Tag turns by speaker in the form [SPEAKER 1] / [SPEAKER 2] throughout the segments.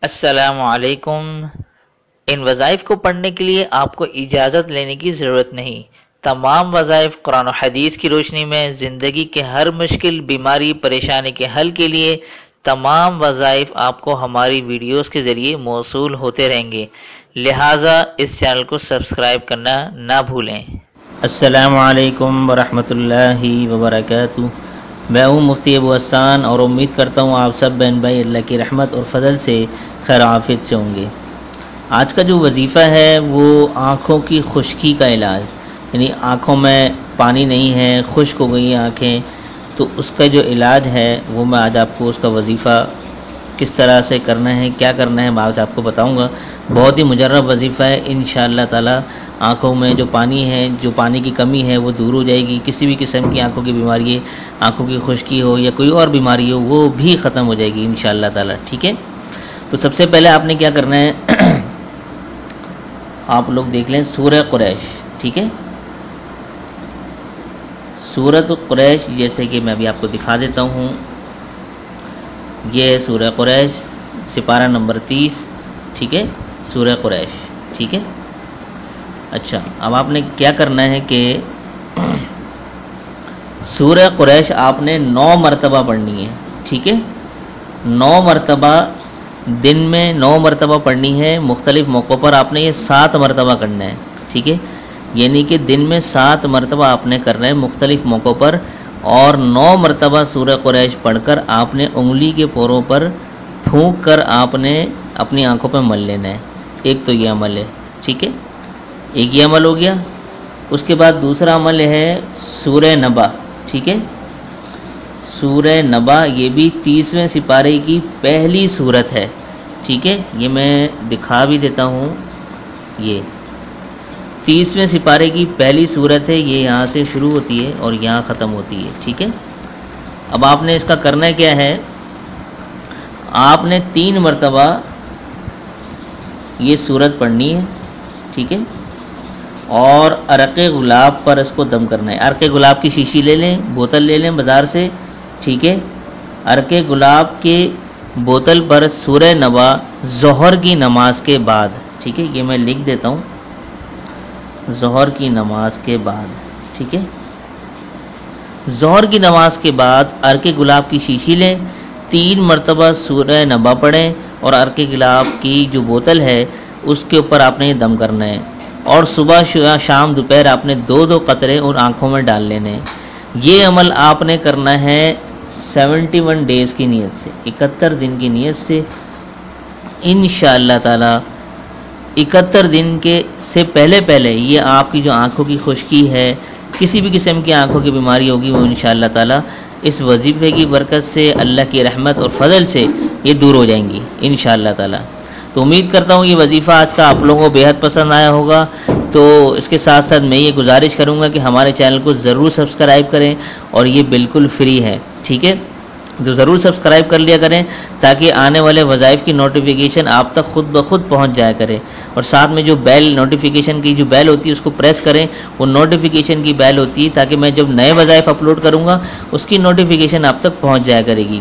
[SPEAKER 1] السلام علیکم۔ ان وظائف کو پڑھنے کے لیے آپ کو اجازت لینے کی ضرورت نہیں۔ تمام وظائف قرآن و حدیث کی روشنی میں زندگی کے ہر مشکل، بیماری، پریشانی کے حل کے لیے تمام وظائف آپ کو ہماری ویڈیوز کے ذریعے موصول ہوتے رہیں گے، لہٰذا اس چینل کو سبسکرائب کرنا نہ بھولیں۔
[SPEAKER 2] السلام علیکم ورحمۃ اللہ وبرکاتہ۔ میں ہوں مفتی ابو حسان اور امید کرتا ہوں آپ سب بہن بھائی اللہ کی رحمت اور فضل سے خیر عافیت سے ہوں گے۔ آج کا جو وظیفہ ہے وہ آنکھوں کی خشکی کا علاج، یعنی آنکھوں میں پانی نہیں ہے، خشک ہو گئی آنکھیں، تو اس کا جو علاج ہے وہ میں آج آپ کو اس کا وظیفہ کس طرح سے کرنا ہے، کیا کرنا ہے، میں آج آپ کو بتاؤں گا۔ بہت ہی مجرب وظیفہ ہے، انشاءاللہ تعالی آنکھوں میں جو پانی ہے، جو پانی کی کمی ہے وہ دور ہو جائے گی۔ کسی بھی قسم کی آنکھوں کی بیماری ہے، آنکھوں کی خشکی ہو یا کوئی اور بیماری ہو، وہ بھی ختم ہو جائے گی انشاءاللہ تعالی، ٹھیک ہے۔ تو سب سے پہلے آپ نے کیا کرنا ہے، آپ لوگ دیکھ لیں سورہ قریش، ٹھیک ہے۔ سورۃ قریش جیسے کہ میں ابھی آپ کو دکھا دیتا ہوں، یہ ہے سورہ قریش، سپارہ نمبر 30، ٹھیک ہے، سورہ قریش، ٹھیک ہے۔ اچھا، اب آپ نے کیا کرنا ہے کہ سورہ قریش آپ نے 9 مرتبہ پڑھنی ہے، ٹھیک ہے۔ 9 مرتبہ دن میں 9 مرتبہ پڑھنی ہے، مختلف موقعوں پر آپ نے یہ 7 مرتبہ کرنا ہے، ٹھیک ہے۔ یعنی کہ دن میں 7 مرتبہ آپ نے کرنا ہے مختلف موقعوں پر، اور 9 مرتبہ سورہ قریش پڑھ کر آپ نے انگلی کے پوروں پر پھونک کر آپ نے اپنی آنکھوں پہ مل لینا ہے۔ ایک تو یہ عمل ہے، ٹھیک ہے، ایک یہ عمل ہو گیا۔ اس کے بعد دوسرا عمل ہے سورہ نبا، ٹھیک ہے۔ سورہ نبا یہ بھی 30ویں سپارے کی پہلی سورت ہے، ٹھیک ہے۔ یہ میں دکھا بھی دیتا ہوں، یہ 30ویں سپارے کی پہلی سورت ہے، یہ یہاں سے شروع ہوتی ہے اور یہاں ختم ہوتی ہے، ٹھیک ہے۔ اب آپ نے اس کا کرنا کیا ہے، آپ نے 3 مرتبہ یہ سورت پڑھنی ہے، ٹھیک ہے، اور عرق گلاب پر اس کو دم کرنا ہے۔ عرق گلاب کی شیشی لے لیں، بوتل لے لیں بازار سے، ٹھیک ہے۔ عرق گلاب کے بوتل پر سورہ نبا ظہر کی نماز کے بعد، ٹھیک ہے، یہ میں لکھ دیتا ہوں، ظہر کی نماز کے بعد، ٹھیک ہے۔ ظہر کی نماز کے بعد عرق گلاب کی شیشی لیں، 3 مرتبہ سورہ نبا پڑھیں، اور عرق گلاب کی جو بوتل ہے اس کے اوپر آپ نے یہ دم کرنا ہے، اور صبح شام دوپہر آپ نے 2 قطرے ان آنکھوں میں ڈال لینے ہیں۔ یہ عمل آپ نے کرنا ہے 71 ڈیز کی نیت سے، 71 دن کی نیت سے، انشاءاللہ تعالی 71 دن کے سے پہلے یہ آپ کی جو آنکھوں کی خشکی ہے، کسی بھی قسم کی آنکھوں کی بیماری ہوگی، وہ انشاءاللہ تعالی اس وظیفے کی برکت سے، اللہ کی رحمت اور فضل سے یہ دور ہو جائیں گی انشاءاللہ تعالی۔ تو امید کرتا ہوں یہ وظیفہ آج کا آپ لوگوں کو بیحد پسند آیا ہوگا۔ تو اس کے ساتھ ساتھ میں یہ گزارش کروں گا کہ ہمارے چینل کو ضرور سبسکرائب کریں، اور یہ بالکل فری ہے، ٹھیک ہے۔ تو ضرور سبسکرائب کر لیا کریں تاکہ آنے والے وظائف کی نوٹیفیکیشن آپ تک خود بخود پہنچ جایا کرے، اور ساتھ میں جو بیل نوٹیفیکیشن کی جو بیل ہوتی ہے اس کو پریس کریں، وہ نوٹیفیکیشن کی بیل ہوتی ہے تاکہ میں جب نئے وظائف اپلوڈ کروں گا اس کی نوٹیفیکیشن آپ تک پہنچ جایا کرے گی۔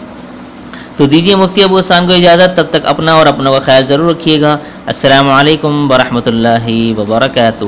[SPEAKER 2] تو دیجیے مفتی ابو حسان کو اجازت، تب تک اپنا اور اپنوں کا خیال ضرور رکھیے گا۔ السلام علیکم ورحمۃ اللہ وبرکاتہ۔